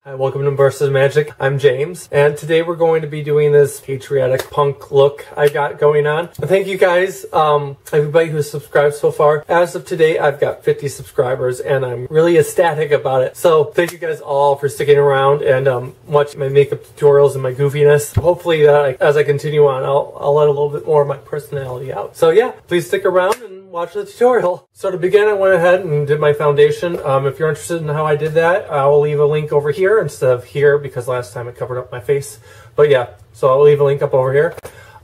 Hi, welcome to Bursts of Magic. I'm James, and today we're going to be doing this patriotic punk look I got going on. Thank you guys, everybody who's subscribed so far. As of today, I've got 50 subscribers, and I'm really ecstatic about it. So thank you guys all for sticking around and watching my makeup tutorials and my goofiness. Hopefully, as I continue on, I'll let a little bit more of my personality out. So yeah, please stick around and watch the tutorial. So to begin, I went ahead and did my foundation. If you're interested in how I did that, I will leave a link over here instead of here because last time it covered up my face. But yeah, so I'll leave a link up over here.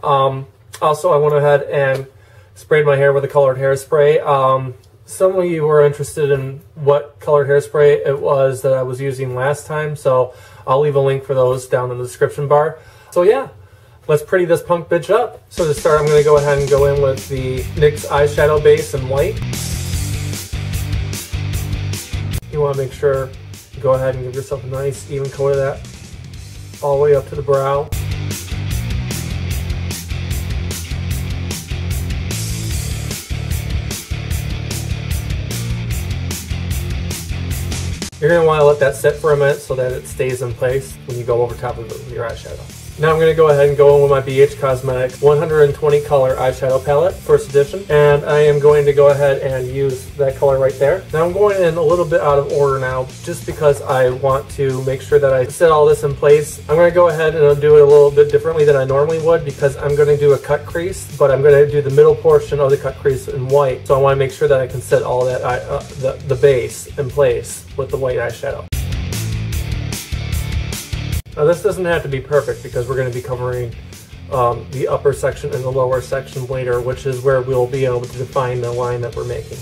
Also, I went ahead and sprayed my hair with a colored hairspray. Some of you were interested in what colored hairspray it was that I was using last time, so I'll leave a link for those down in the description bar. So yeah, let's pretty this punk bitch up. So to start, I'm going to go ahead and go in with the NYX eyeshadow base in white. You want to make sure, go ahead and give yourself a nice even coat of that all the way up to the brow. You're going to want to let that sit for a minute so that it stays in place when you go over top of it with your eyeshadow. Now I'm going to go ahead and go in with my BH Cosmetics 120 color eyeshadow palette, first edition, and I am going to go ahead and use that color right there. Now I'm going in a little bit out of order now, just because I want to make sure that I set all this in place. I'm going to go ahead and I'll do it a little bit differently than I normally would, because I'm going to do a cut crease, but I'm going to do the middle portion of the cut crease in white. So I want to make sure that I can set all that the base in place with the white eyeshadow. Now this doesn't have to be perfect because we're going to be covering the upper section and the lower section later, which is where we'll be able to define the line that we're making.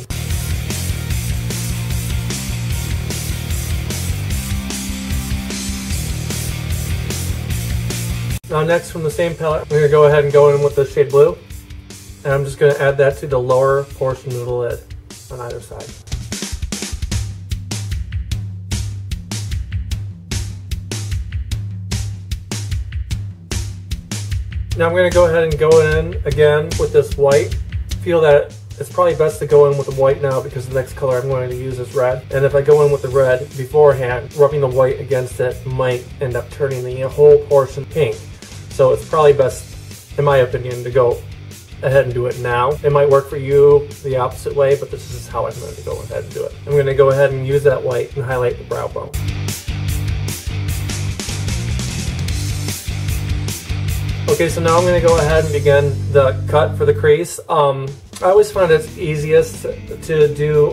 Now next, from the same palette, I'm going to go ahead and go in with the shade blue, and I'm just going to add that to the lower portion of the lid on either side. Now I'm going to go ahead and go in again with this white. Feel that it's probably best to go in with the white now because the next color I'm going to use is red. And if I go in with the red beforehand, rubbing the white against it might end up turning the whole portion pink. So it's probably best, in my opinion, to go ahead and do it now. It might work for you the opposite way, but this is how I'm going to go ahead and do it. I'm going to go ahead and use that white and highlight the brow bone. Okay, so now I'm going to go ahead and begin the cut for the crease. I always find it's easiest to do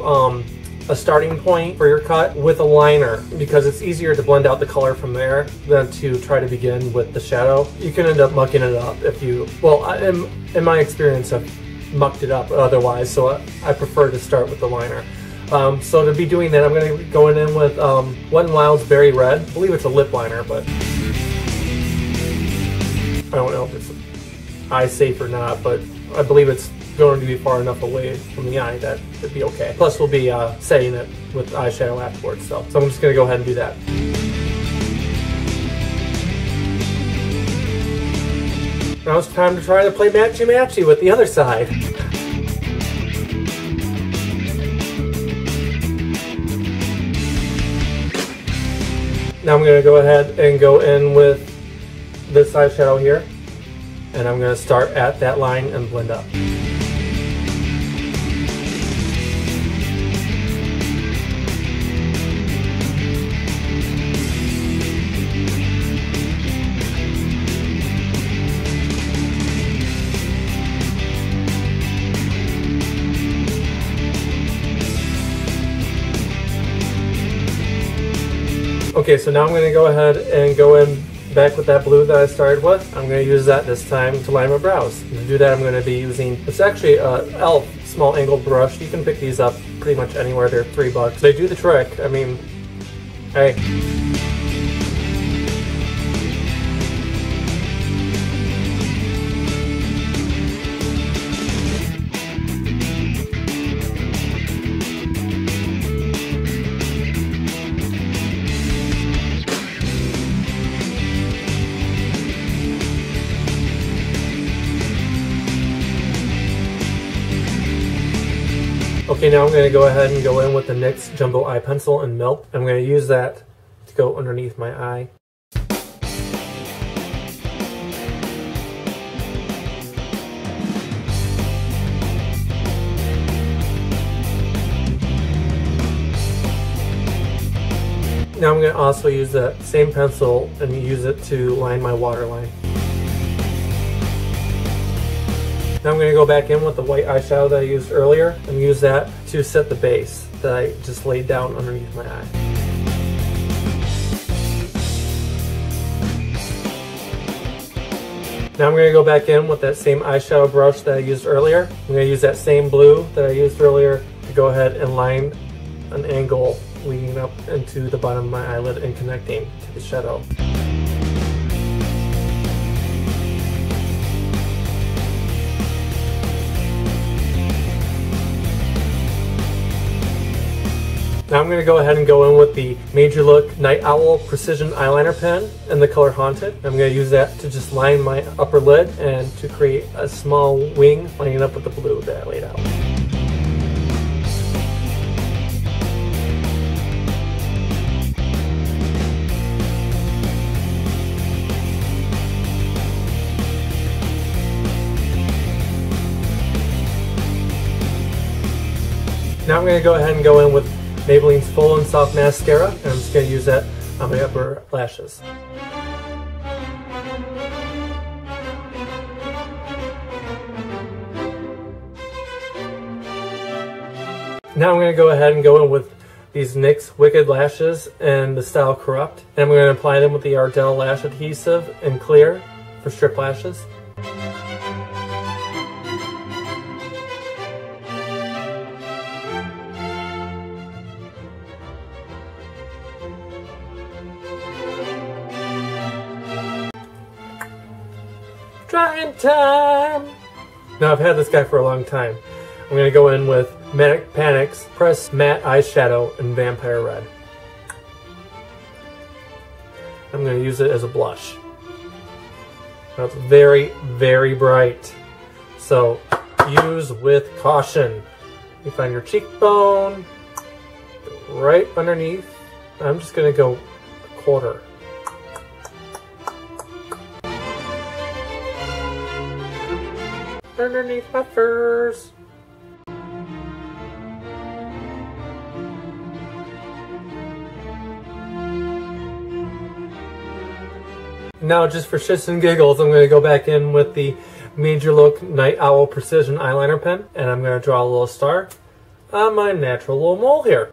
a starting point for your cut with a liner because it's easier to blend out the color from there than to try to begin with the shadow. You can end up mucking it up if you, well, in my experience I've mucked it up otherwise, so I prefer to start with the liner. So to be doing that, I'm going to be going in with Wet n Wild's Berry Red. I believe it's a lip liner, but I don't know if it's eye safe or not, but I believe it's going to be far enough away from the eye that it'd be okay. Plus we'll be setting it with eyeshadow afterwards, so I'm just going to go ahead and do that. Now it's time to try to play matchy-matchy with the other side. Now I'm going to go ahead and go in with this eyeshadow here, and I'm going to start at that line and blend up. Okay, so now I'm going to go ahead and go in back with that blue that I started with. I'm going to use that this time to line my brows. To do that, I'm going to be using, it's actually a e.l.f. small angled brush. You can pick these up pretty much anywhere. They're $3. They do the trick. I mean, hey. Okay, now I'm going to go ahead and go in with the NYX Jumbo Eye Pencil in Milk. I'm going to use that to go underneath my eye. Now I'm going to also use that same pencil and use it to line my waterline. Now I'm going to go back in with the white eyeshadow that I used earlier and use that to set the base that I just laid down underneath my eye. Now I'm going to go back in with that same eyeshadow brush that I used earlier. I'm going to use that same blue that I used earlier to go ahead and line an angle leading up into the bottom of my eyelid and connecting to the shadow. Now I'm going to go ahead and go in with the MadeULook Night Owl Precision Eyeliner Pen in the color Haunted. I'm going to use that to just line my upper lid and to create a small wing lining up with the blue that I laid out. Now I'm going to go ahead and go in with Maybelline's Full and Soft Mascara, and I'm just going to use that on my upper lashes. Now I'm going to go ahead and go in with these NYX Wicked Lashes in the style Corrupt, and I'm going to apply them with the Ardell Lash Adhesive in Clear for strip lashes. Drying time! Now I've had this guy for a long time. I'm going to go in with Manic Panic's Press Matte Eyeshadow in Vampire Red. I'm going to use it as a blush. Now it's very, very bright. So use with caution. You find your cheekbone right underneath. I'm just going to go a quarter. Underneath my furs. Now just for shits and giggles, I'm going to go back in with the MadeULook Night Owl Precision Eyeliner Pen, and I'm going to draw a little star on my natural little mole here.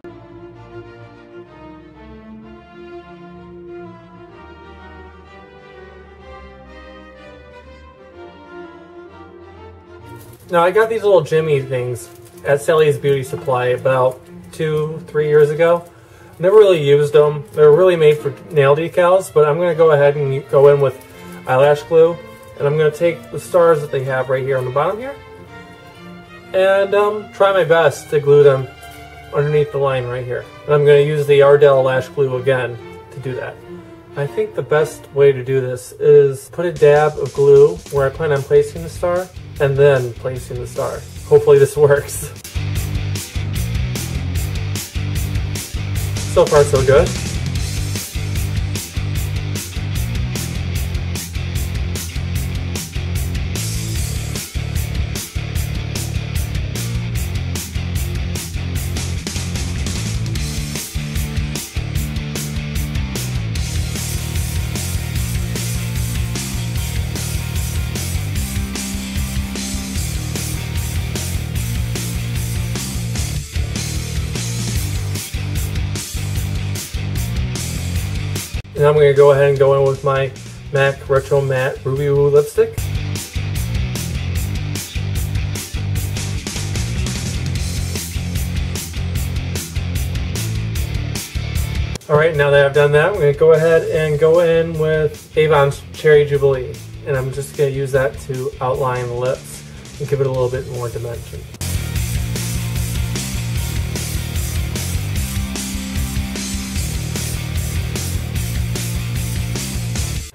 Now I got these little Jimmy things at Sally's Beauty Supply about 2-3 years ago. Never really used them. They're really made for nail decals, but I'm going to go ahead and go in with eyelash glue, and I'm going to take the stars that they have right here on the bottom here and try my best to glue them underneath the line right here. And I'm going to use the Ardell lash glue again to do that. I think the best way to do this is put a dab of glue where I plan on placing the star and then placing the star. Hopefully this works. So far so good. And I'm going to go ahead and go in with my MAC Retro Matte Ruby Woo lipstick. Alright, now that I've done that, I'm going to go ahead and go in with Avon's Cherry Jubilee. And I'm just going to use that to outline the lips and give it a little bit more dimension.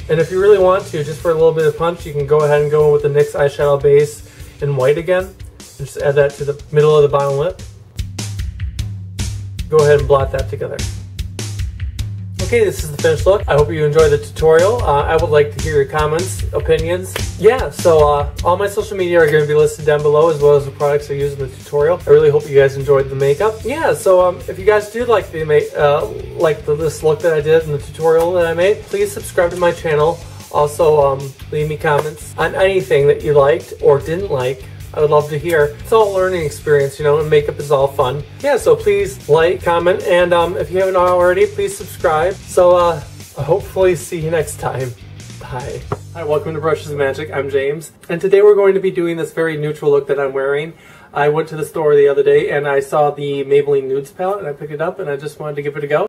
And if you really want to, just for a little bit of punch, you can go ahead and go in with the NYX eyeshadow base in white again. And just add that to the middle of the bottom lip. Go ahead and blot that together. Okay, this is the finished look. I hope you enjoyed the tutorial. I would like to hear your comments, opinions. Yeah, so all my social media are going to be listed down below, as well as the products I use in the tutorial. I really hope you guys enjoyed the makeup. Yeah, so if you guys did like this look that I did in the tutorial that I made, please subscribe to my channel. Also, leave me comments on anything that you liked or didn't like. I would love to hear. It's all a learning experience, you know, and makeup is all fun. Yeah, so please like, comment, and if you haven't already, please subscribe. So I'll hopefully see you next time. Bye. Hi, welcome to Brushes and Magic. I'm James, and today we're going to be doing this very neutral look that I'm wearing. I went to the store the other day and I saw the Maybelline Nudes palette and I picked it up and I just wanted to give it a go.